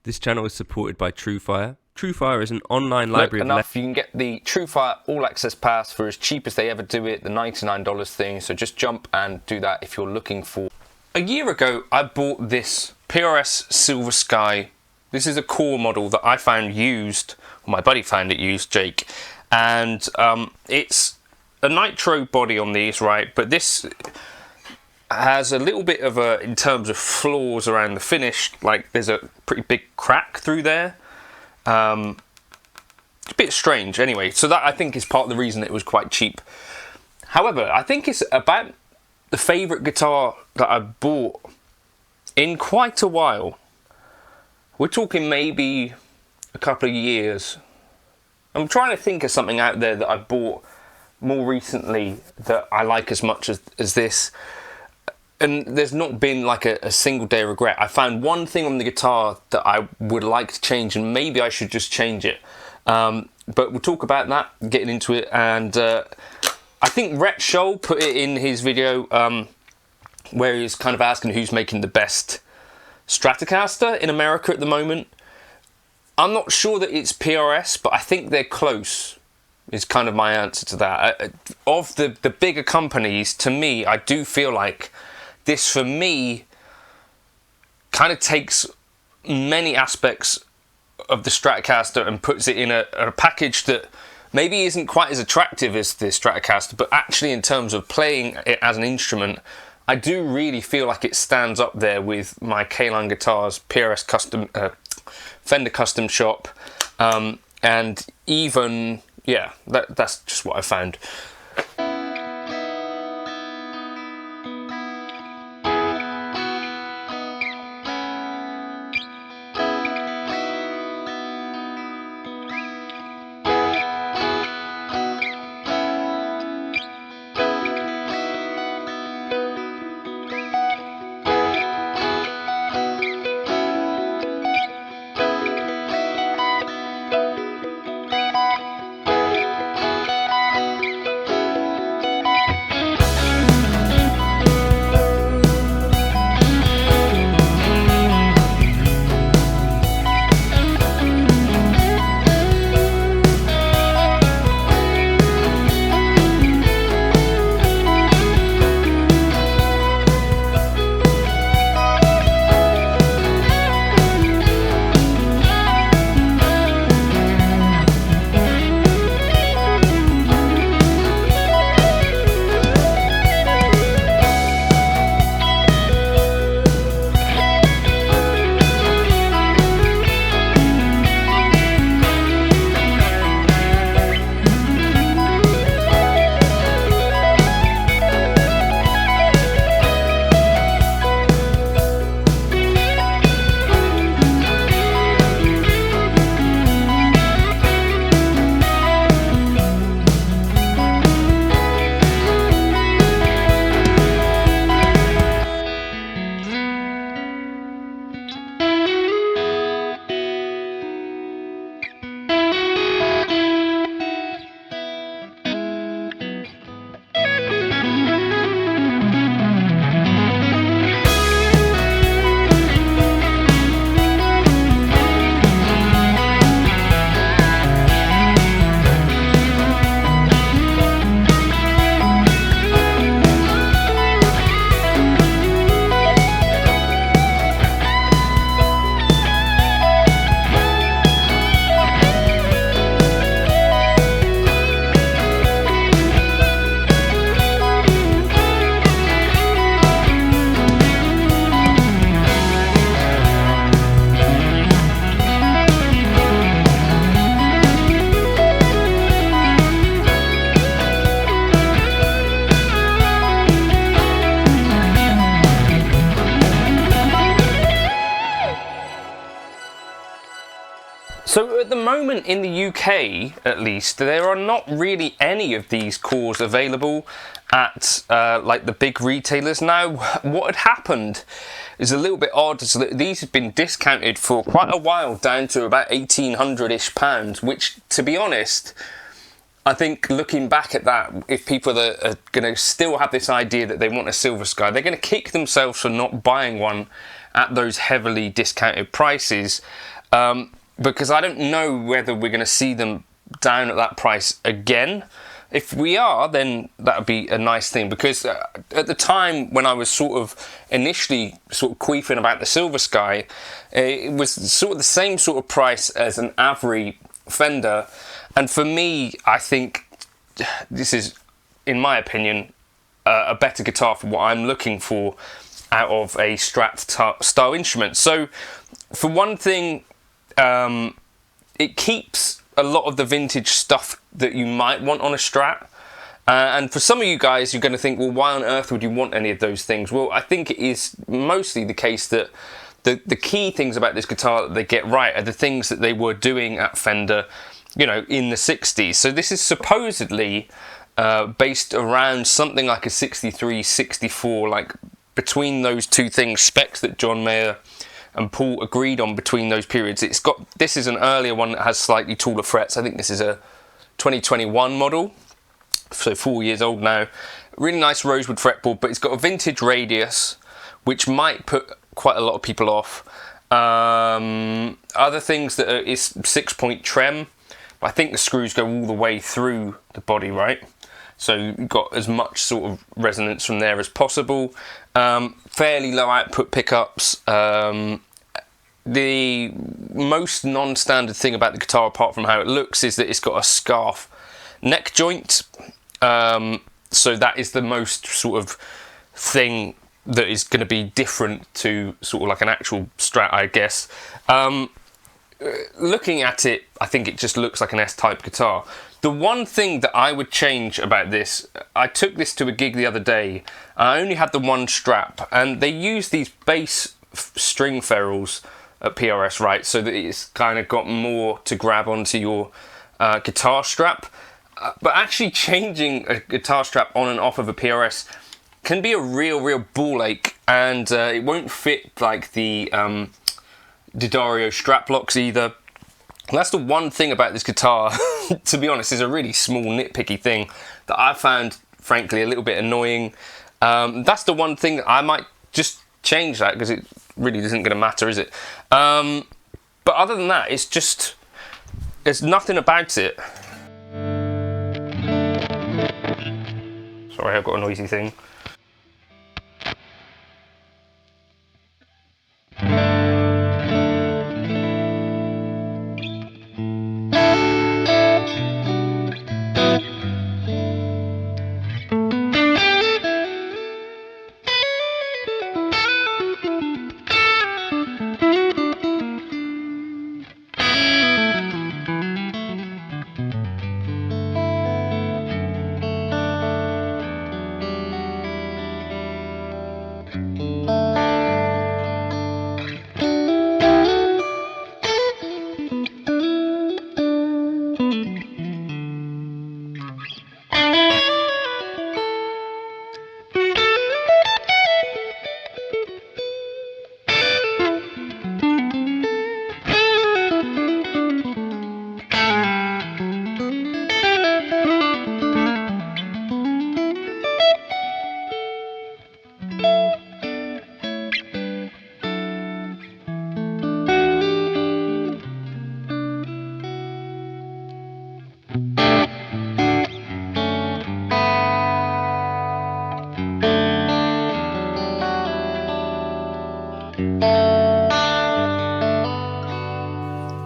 This channel is supported by Truefire. Truefire is an online library enough, you can get the Truefire All Access Pass for as cheap as they ever do it, the $99 thing, so just jump and do that if you're looking for... A year ago, I bought this PRS Silver Sky. This is a core model that I found used, or my buddy found it used, Jake, and it's a nitro body on these, right, but this has a little bit of a, in terms of flaws around the finish, like there's a pretty big crack through there. It's a bit strange anyway, so that I think is part of the reason it was quite cheap. However, I think it's about the favourite guitar that I've bought in quite a while. We're talking maybe a couple of years. I'm trying to think of something out there that I bought more recently that I like as much as this. And there's not been like a single day of regret. I found one thing on the guitar that I would like to change, and maybe I should just change it. But we'll talk about that, getting into it. And I think Rhett Scholl put it in his video where he's kind of asking who's making the best Stratocaster in America at the moment. I'm not sure that it's PRS, but I think they're close, is kind of my answer to that. Of the bigger companies, to me, I do feel like this, for me, kind of takes many aspects of the Stratocaster and puts it in a package that maybe isn't quite as attractive as the Stratocaster, but actually in terms of playing it as an instrument, I do really feel like it stands up there with my K-Line guitars, PRS custom, Fender Custom Shop, and even, yeah, that's just what I found. So at the moment in the UK, at least, there are not really any of these cores available at like the big retailers. Now, what had happened is a little bit odd. So that these have been discounted for quite a while, down to about £1,800-ish, which, to be honest, I think looking back at that, if people are going to still have this idea that they want a Silver Sky, they're going to kick themselves for not buying one at those heavily discounted prices, because I don't know whether we're going to see them down at that price again. If we are, then that would be a nice thing, because at the time when I was sort of initially sort of queefing about the Silver Sky, it was sort of the same sort of price as an Avery Fender, and for me, I think this is, in my opinion, a better guitar for what I'm looking for out of a Strat style instrument. So, for one thing, it keeps a lot of the vintage stuff that you might want on a Strat. And for some of you guys, you're going to think, well, why on earth would you want any of those things? Well, I think it is mostly the case that the key things about this guitar that they get right are the things that they were doing at Fender, you know, in the 60s. So this is supposedly based around something like a 63, 64, like between those two things, specs that John Mayer and Paul agreed on between those periods. This is an earlier one that has slightly taller frets. I think this is a 2021 model, so 4 years old now. Really nice rosewood fretboard, but it's got a vintage radius, which might put quite a lot of people off. Other things that is 6-point trem. I think the screws go all the way through the body, right? So you've got as much sort of resonance from there as possible. Fairly low output pickups. The most non-standard thing about the guitar, apart from how it looks, is that it's got a scarf neck joint. So that is the most sort of thing that is going to be different to sort of like an actual Strat, I guess. Looking at it, I think it just looks like an S-type guitar. The one thing that I would change about this, I took this to a gig the other day. I only had the one strap, and they use these bass string ferrules at PRS, right? So that it's kind of got more to grab onto your guitar strap. But actually changing a guitar strap on and off of a PRS can be a real ball ache, and it won't fit like the D'Addario strap locks either. And that's the one thing about this guitar, to be honest, is a really small nitpicky thing that I found, frankly, a little bit annoying. That's the one thing that I might just change that, because it really isn't going to matter, is it? But other than that, it's just, there's nothing about it. Sorry, I've got a noisy thing.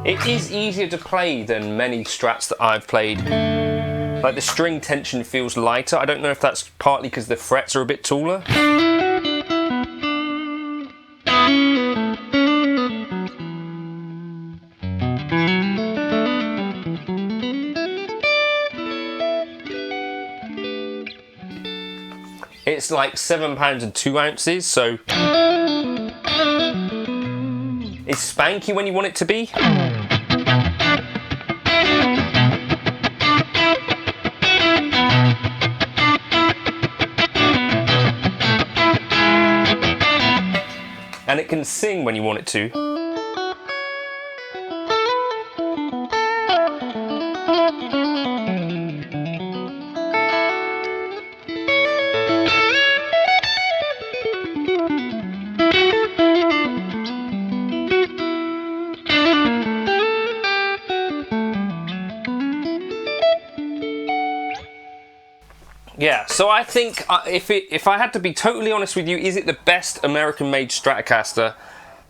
It is easier to play than many Strats that I've played. Like the string tension feels lighter. I don't know if that's partly because the frets are a bit taller. It's like 7 pounds and 2 ounces, so it's spanky when you want it to be. And it can sing when you want it to. Yeah, so I think if I had to be totally honest with you, is it the best American-made Stratocaster?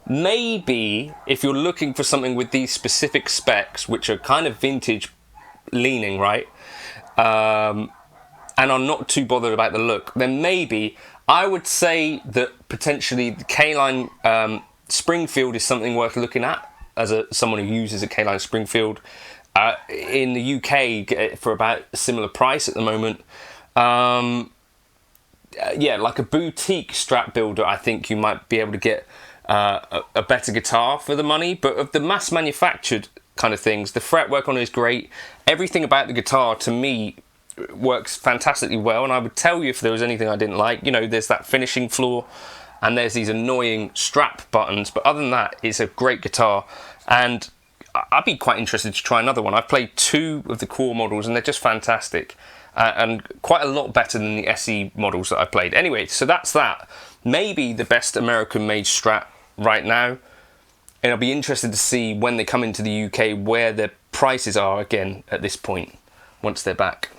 Maybe if you're looking for something with these specific specs, which are kind of vintage leaning, right? And are not too bothered about the look, then maybe I would say that potentially the K-Line Springfield is something worth looking at as someone who uses a K-Line Springfield. In the UK, get it for about a similar price at the moment. Yeah, like a boutique Strat builder, I think you might be able to get a better guitar for the money. But of the mass manufactured kind of things, the fretwork on it is great. Everything about the guitar to me works fantastically well, and I would tell you if there was anything I didn't like. You know, there's that finishing flaw and there's these annoying strap buttons, but other than that, it's a great guitar, and I'd be quite interested to try another one. I've played 2 of the core models and they're just fantastic, and quite a lot better than the SE models that I played. Anyway, so that's that. Maybe the best American-made Strat right now, and I'll be interested to see when they come into the UK where their prices are again at this point, once they're back.